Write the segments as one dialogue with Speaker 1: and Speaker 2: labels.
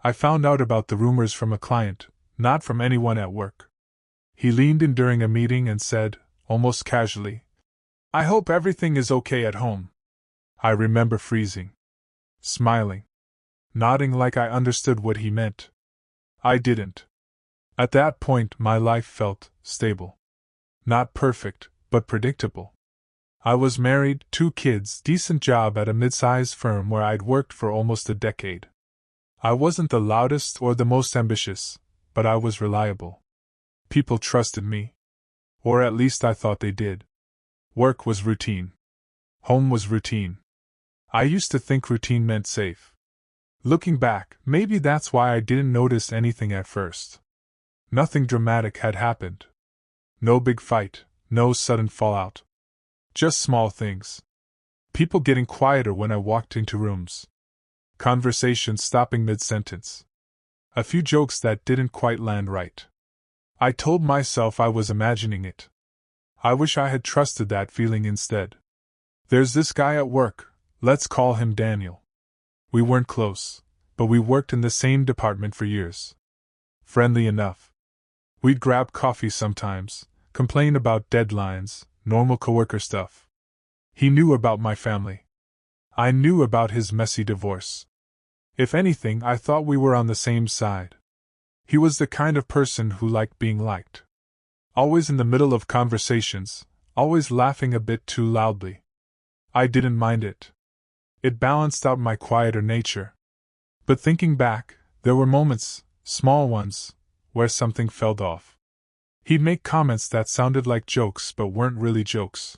Speaker 1: I found out about the rumors from a client, not from anyone at work. He leaned in during a meeting and said, almost casually, "I hope everything is okay at home." I remember freezing. Smiling. Nodding like I understood what he meant. I didn't. At that point, my life felt stable. Not perfect, but predictable. I was married, 2 kids, decent job at a mid-sized firm where I'd worked for almost a decade. I wasn't the loudest or the most ambitious, but I was reliable. People trusted me. Or at least I thought they did. Work was routine. Home was routine. I used to think routine meant safe. Looking back, maybe that's why I didn't notice anything at first. Nothing dramatic had happened. No big fight, no sudden fallout. Just small things. People getting quieter when I walked into rooms. Conversations stopping mid-sentence. A few jokes that didn't quite land right. I told myself I was imagining it. I wish I had trusted that feeling instead. There's this guy at work, let's call him Daniel. We weren't close, but we worked in the same department for years. Friendly enough. We'd grab coffee sometimes, complain about deadlines, normal coworker stuff. He knew about my family. I knew about his messy divorce. If anything, I thought we were on the same side. He was the kind of person who liked being liked. Always in the middle of conversations, always laughing a bit too loudly. I didn't mind it. It balanced out my quieter nature. But thinking back, there were moments, small ones, where something felt off. He'd make comments that sounded like jokes but weren't really jokes.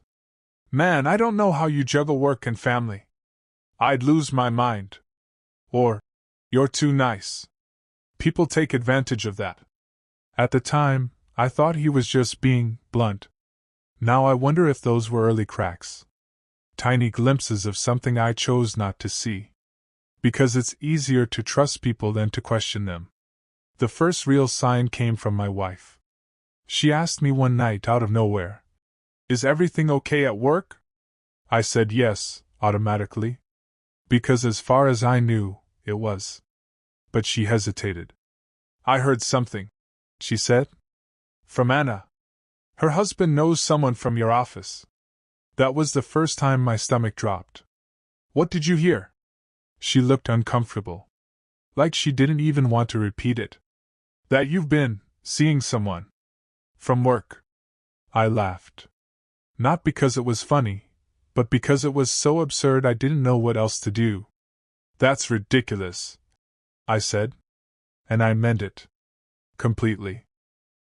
Speaker 1: "Man, I don't know how you juggle work and family. I'd lose my mind." Or, "You're too nice." People take advantage of that. At the time, I thought he was just being blunt. Now I wonder if those were early cracks. Tiny glimpses of something I chose not to see. Because it's easier to trust people than to question them. The first real sign came from my wife. She asked me one night out of nowhere, "Is everything okay at work?" I said yes, automatically. Because as far as I knew, it was. But she hesitated. "I heard something," she said. "From Anna. Her husband knows someone from your office." That was the first time my stomach dropped. "What did you hear?" She looked uncomfortable. Like she didn't even want to repeat it. "That you've been seeing someone. From work." I laughed. Not because it was funny, but because it was so absurd I didn't know what else to do. "That's ridiculous," I said. And I meant it. Completely.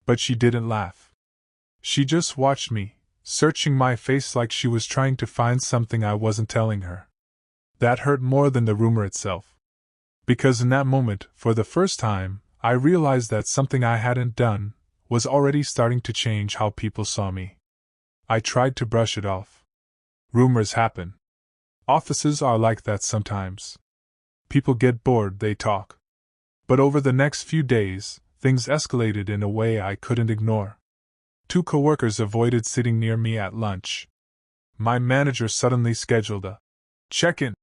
Speaker 1: But she didn't laugh. She just watched me, searching my face like she was trying to find something I wasn't telling her. That hurt more than the rumor itself. Because in that moment, for the first time, I realized that something I hadn't done was already starting to change how people saw me. I tried to brush it off. Rumors happen. Offices are like that sometimes. People get bored, they talk. But over the next few days, things escalated in a way I couldn't ignore. 2 coworkers avoided sitting near me at lunch. My manager suddenly scheduled a check-in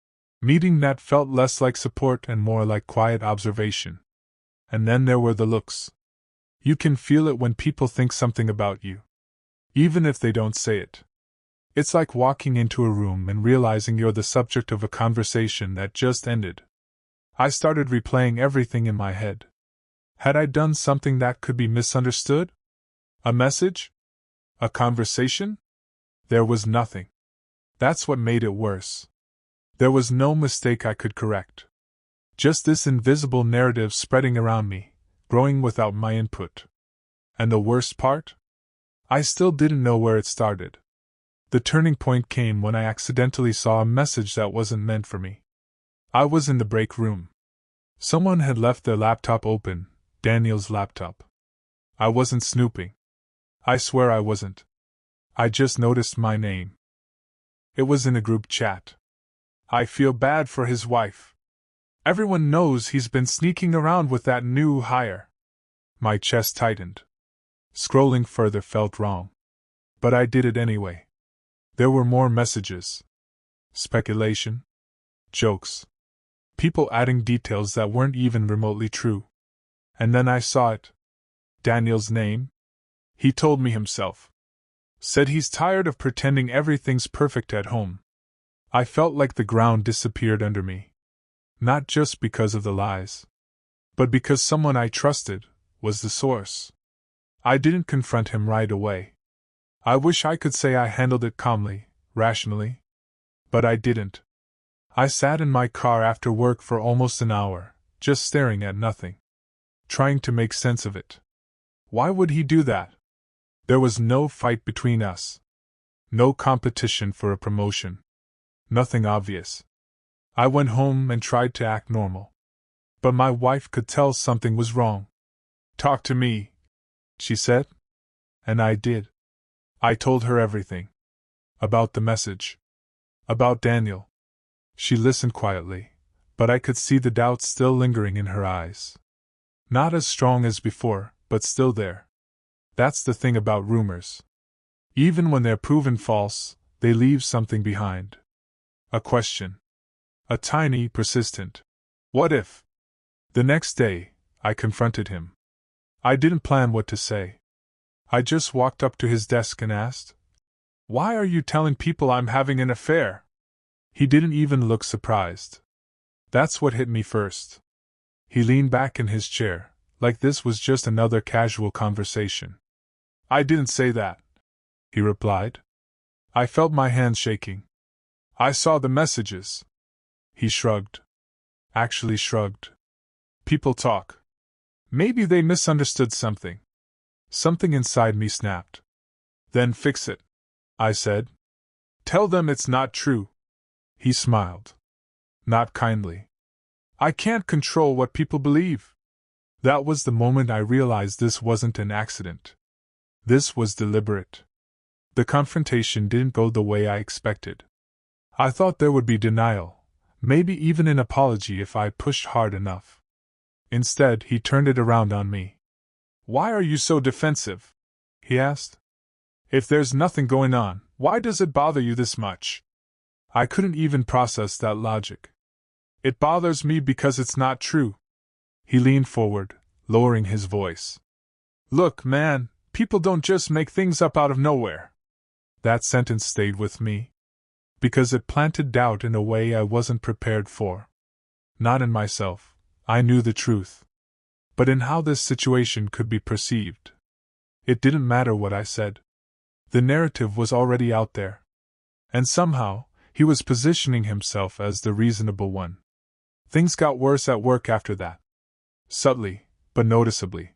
Speaker 1: meeting that felt less like support and more like quiet observation. And then there were the looks. You can feel it when people think something about you, even if they don't say it. It's like walking into a room and realizing you're the subject of a conversation that just ended. I started replaying everything in my head. Had I done something that could be misunderstood? A message? A conversation? There was nothing. That's what made it worse. There was no mistake I could correct. Just this invisible narrative spreading around me, growing without my input. And the worst part? I still didn't know where it started. The turning point came when I accidentally saw a message that wasn't meant for me. I was in the break room. Someone had left their laptop open, Daniel's laptop. I wasn't snooping. I swear I wasn't. I just noticed my name. It was in a group chat. "I feel bad for his wife. Everyone knows he's been sneaking around with that new hire." My chest tightened. Scrolling further felt wrong. But I did it anyway. There were more messages. Speculation. Jokes. People adding details that weren't even remotely true. And then I saw it. Daniel's name? He told me himself. Said he's tired of pretending everything's perfect at home. I felt like the ground disappeared under me. Not just because of the lies, but because someone I trusted was the source. I didn't confront him right away. I wish I could say I handled it calmly, rationally. But I didn't. I sat in my car after work for almost an hour, just staring at nothing, trying to make sense of it. Why would he do that? There was no fight between us. No competition for a promotion. Nothing obvious. I went home and tried to act normal. But my wife could tell something was wrong. "Talk to me," she said. And I did. I told her everything. About the message. About Daniel. She listened quietly, but I could see the doubt still lingering in her eyes. Not as strong as before, but still there. That's the thing about rumors. Even when they're proven false, they leave something behind. A question. A tiny, persistent "what if?" The next day, I confronted him. I didn't plan what to say. I just walked up to his desk and asked, "Why are you telling people I'm having an affair?" He didn't even look surprised. That's what hit me first. He leaned back in his chair, like this was just another casual conversation. "I didn't say that," he replied. I felt my hands shaking. "I saw the messages." He shrugged. Actually shrugged. People talk. Maybe they misunderstood something. Something inside me snapped. "Then fix it," I said. "Tell them it's not true." He smiled. Not kindly. "I can't control what people believe." That was the moment I realized this wasn't an accident. This was deliberate. The confrontation didn't go the way I expected. I thought there would be denial, maybe even an apology if I pushed hard enough. Instead, he turned it around on me. "Why are you so defensive?" he asked. "If there's nothing going on, why does it bother you this much?" I couldn't even process that logic. "It bothers me because it's not true." He leaned forward, lowering his voice. "Look, man, people don't just make things up out of nowhere." That sentence stayed with me, because it planted doubt in a way I wasn't prepared for. Not in myself, I knew the truth, but in how this situation could be perceived. It didn't matter what I said. The narrative was already out there. And somehow, he was positioning himself as the reasonable one. Things got worse at work after that. Subtly, but noticeably.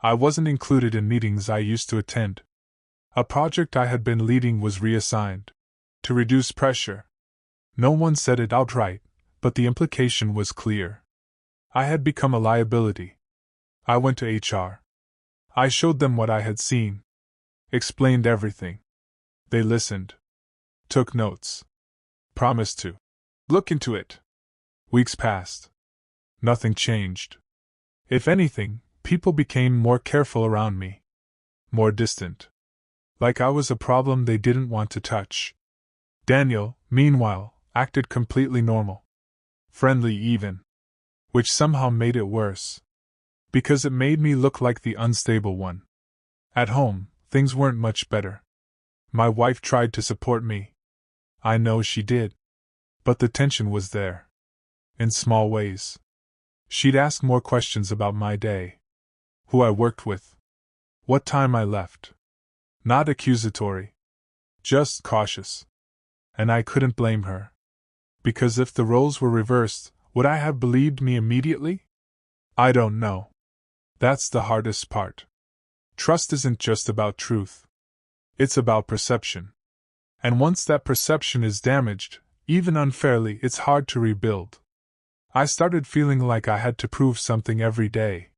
Speaker 1: I wasn't included in meetings I used to attend. A project I had been leading was reassigned. To reduce pressure. No one said it outright, but the implication was clear. I had become a liability. I went to HR. I showed them what I had seen. Explained everything. They listened. Took notes. Promised to look into it. Weeks passed. Nothing changed. If anything, people became more careful around me. More distant. Like I was a problem they didn't want to touch. Daniel, meanwhile, acted completely normal. Friendly even. Which somehow made it worse. Because it made me look like the unstable one. At home, things weren't much better. My wife tried to support me. I know she did. But the tension was there. In small ways. She'd ask more questions about my day. Who I worked with. What time I left. Not accusatory. Just cautious. And I couldn't blame her. Because if the roles were reversed, would I have believed me immediately? I don't know. That's the hardest part. Trust isn't just about truth. It's about perception. And once that perception is damaged, even unfairly, it's hard to rebuild. I started feeling like I had to prove something every day.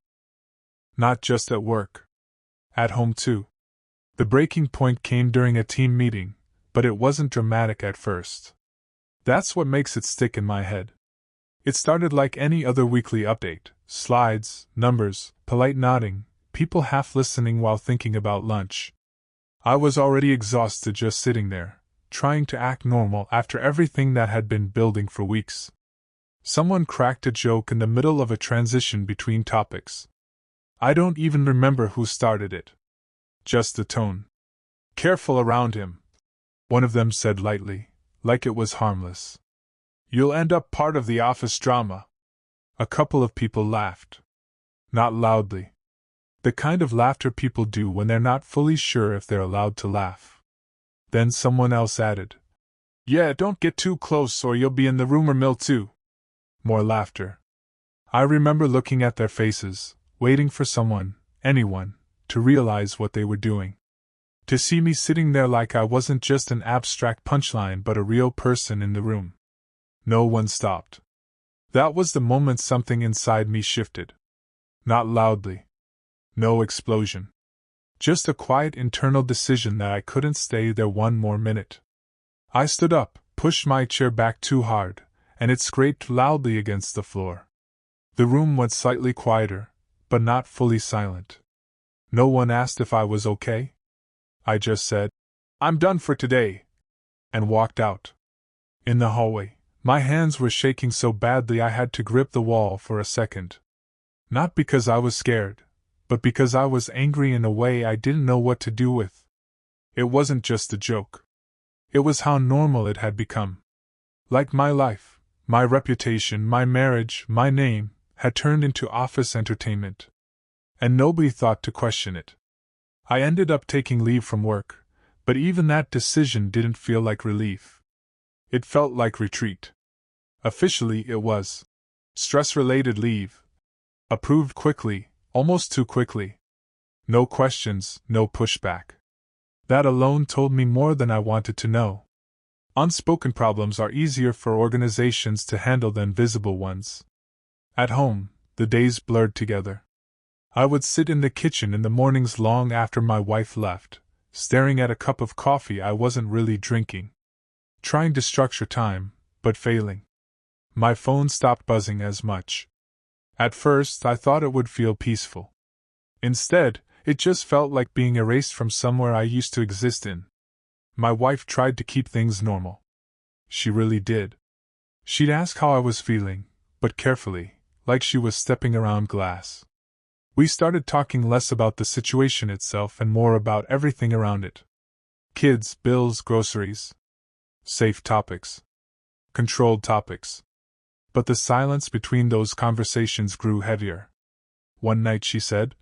Speaker 1: Not just at work. At home too. The breaking point came during a team meeting, but it wasn't dramatic at first. That's what makes it stick in my head. It started like any other weekly update: slides, numbers, polite nodding, people half listening while thinking about lunch. I was already exhausted just sitting there, trying to act normal after everything that had been building for weeks. Someone cracked a joke in the middle of a transition between topics. I don't even remember who started it. Just the tone. "Careful around him," one of them said lightly, like it was harmless. "You'll end up part of the office drama." A couple of people laughed. Not loudly. The kind of laughter people do when they're not fully sure if they're allowed to laugh. Then someone else added, "Yeah, don't get too close or you'll be in the rumor mill too." More laughter. I remember looking at their faces, waiting for someone, anyone, to realize what they were doing. To see me sitting there like I wasn't just an abstract punchline but a real person in the room. No one stopped. That was the moment something inside me shifted. Not loudly. No explosion. Just a quiet internal decision that I couldn't stay there one more minute. I stood up, pushed my chair back too hard, and it scraped loudly against the floor. The room went slightly quieter, but not fully silent. No one asked if I was okay. I just said, "I'm done for today," and walked out. In the hallway, my hands were shaking so badly I had to grip the wall for a second. Not because I was scared, but because I was angry in a way I didn't know what to do with. It wasn't just a joke. It was how normal it had become. Like my life, my reputation, my marriage, my name, had turned into office entertainment. And nobody thought to question it. I ended up taking leave from work, but even that decision didn't feel like relief. It felt like retreat. Officially it was. Stress-related leave. Approved quickly, almost too quickly. No questions, no pushback. That alone told me more than I wanted to know. Unspoken problems are easier for organizations to handle than visible ones. At home, the days blurred together. I would sit in the kitchen in the mornings long after my wife left, staring at a cup of coffee I wasn't really drinking. Trying to structure time, but failing. My phone stopped buzzing as much. At first, I thought it would feel peaceful. Instead, it just felt like being erased from somewhere I used to exist in. My wife tried to keep things normal. She really did. She'd ask how I was feeling, but carefully, like she was stepping around glass. We started talking less about the situation itself and more about everything around it. Kids, bills, groceries. Safe topics. Controlled topics. But the silence between those conversations grew heavier. One night she said,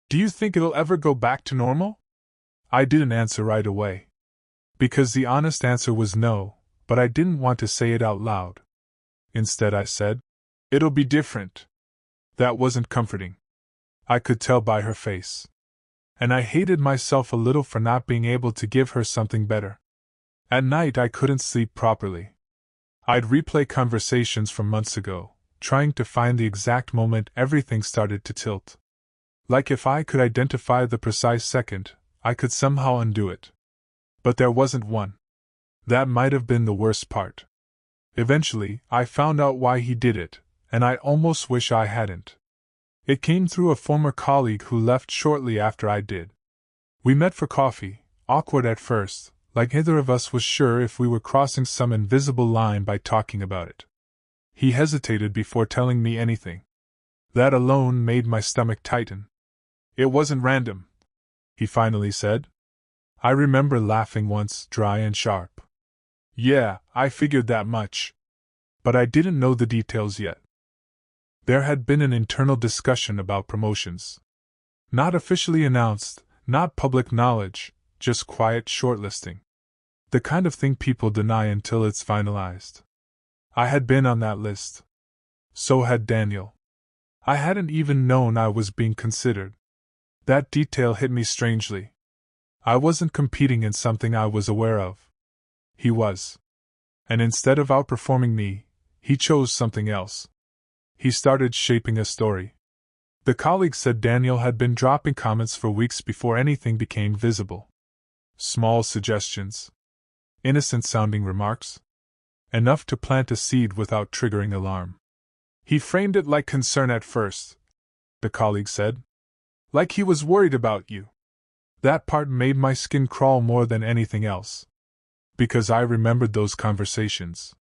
Speaker 1: "Do you think it'll ever go back to normal?" I didn't answer right away. Because the honest answer was no, but I didn't want to say it out loud. Instead I said, "It'll be different." That wasn't comforting. I could tell by her face. And I hated myself a little for not being able to give her something better. At night I couldn't sleep properly. I'd replay conversations from months ago, trying to find the exact moment everything started to tilt. Like if I could identify the precise second, I could somehow undo it. But there wasn't one. That might have been the worst part. Eventually, I found out why he did it, and I almost wish I hadn't. It came through a former colleague who left shortly after I did. We met for coffee, awkward at first, like neither of us was sure if we were crossing some invisible line by talking about it. He hesitated before telling me anything. That alone made my stomach tighten. "It wasn't random," he finally said. I remember laughing once, dry and sharp. "Yeah, I figured that much." But I didn't know the details yet. There had been an internal discussion about promotions. Not officially announced, not public knowledge, just quiet shortlisting. The kind of thing people deny until it's finalized. I had been on that list. So had Daniel. I hadn't even known I was being considered. That detail hit me strangely. I wasn't competing in something I was aware of. He was. And instead of outperforming me, he chose something else. He started shaping a story. The colleague said Daniel had been dropping comments for weeks before anything became visible. Small suggestions. Innocent-sounding remarks. Enough to plant a seed without triggering alarm. He framed it like concern at first, the colleague said. Like he was worried about you. That part made my skin crawl more than anything else. Because I remembered those conversations.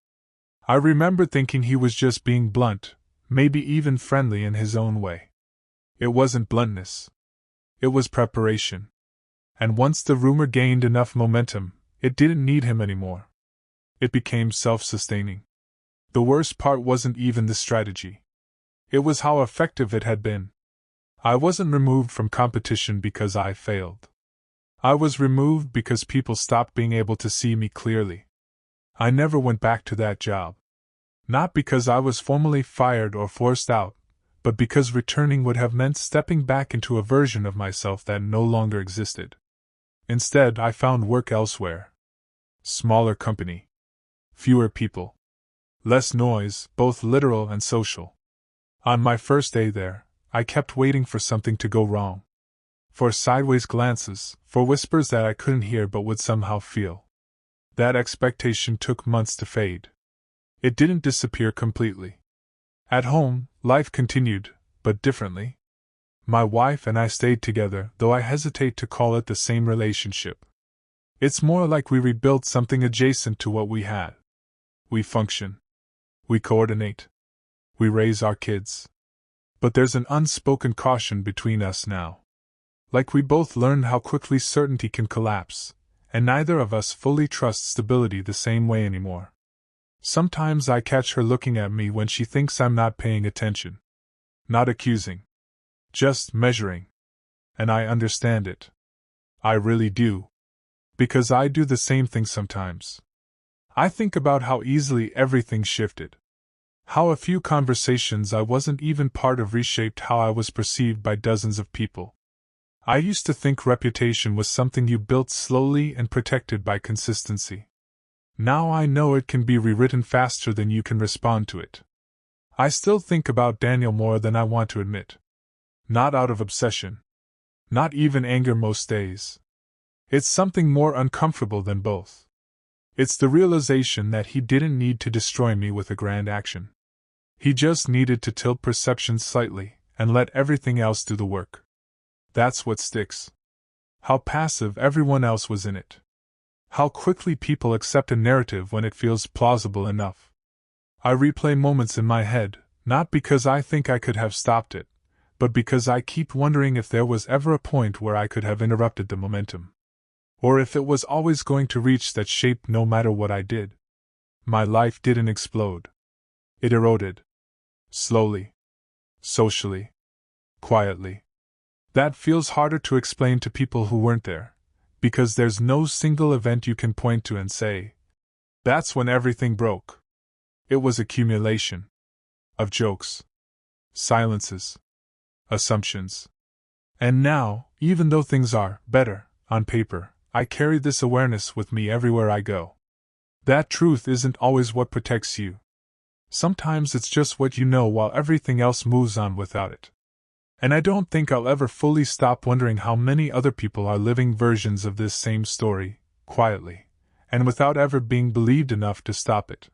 Speaker 1: I remember thinking he was just being blunt, maybe even friendly in his own way. It wasn't bluntness. It was preparation. And once the rumor gained enough momentum, it didn't need him anymore. It became self-sustaining. The worst part wasn't even the strategy. It was how effective it had been. I wasn't removed from competition because I failed. I was removed because people stopped being able to see me clearly. I never went back to that job. Not because I was formally fired or forced out, but because returning would have meant stepping back into a version of myself that no longer existed. Instead, I found work elsewhere. Smaller company. Fewer people. Less noise, both literal and social. On my first day there, I kept waiting for something to go wrong. For sideways glances, for whispers that I couldn't hear but would somehow feel. That expectation took months to fade. It didn't disappear completely. At home, life continued, but differently. My wife and I stayed together, though I hesitate to call it the same relationship. It's more like we rebuilt something adjacent to what we had. We function. We coordinate. We raise our kids. But there's an unspoken caution between us now. Like we both learned how quickly certainty can collapse, and neither of us fully trusts stability the same way anymore. Sometimes I catch her looking at me when she thinks I'm not paying attention. Not accusing. Just measuring. And I understand it. I really do. Because I do the same thing sometimes. I think about how easily everything shifted. How a few conversations I wasn't even part of reshaped how I was perceived by dozens of people. I used to think reputation was something you built slowly and protected by consistency. Now I know it can be rewritten faster than you can respond to it. I still think about Daniel more than I want to admit. Not out of obsession. Not even anger most days. It's something more uncomfortable than both. It's the realization that he didn't need to destroy me with a grand action. He just needed to tilt perception slightly and let everything else do the work. That's what sticks. How passive everyone else was in it. How quickly people accept a narrative when it feels plausible enough. I replay moments in my head, not because I think I could have stopped it, but because I keep wondering if there was ever a point where I could have interrupted the momentum. Or if it was always going to reach that shape no matter what I did. My life didn't explode. It eroded. Slowly. Socially. Quietly. That feels harder to explain to people who weren't there, because there's no single event you can point to and say, that's when everything broke. It was accumulation. Of jokes. Silences. Assumptions. And now, even though things are better, on paper, I carry this awareness with me everywhere I go. That truth isn't always what protects you. Sometimes it's just what you know while everything else moves on without it. And I don't think I'll ever fully stop wondering how many other people are living versions of this same story, quietly, and without ever being believed enough to stop it.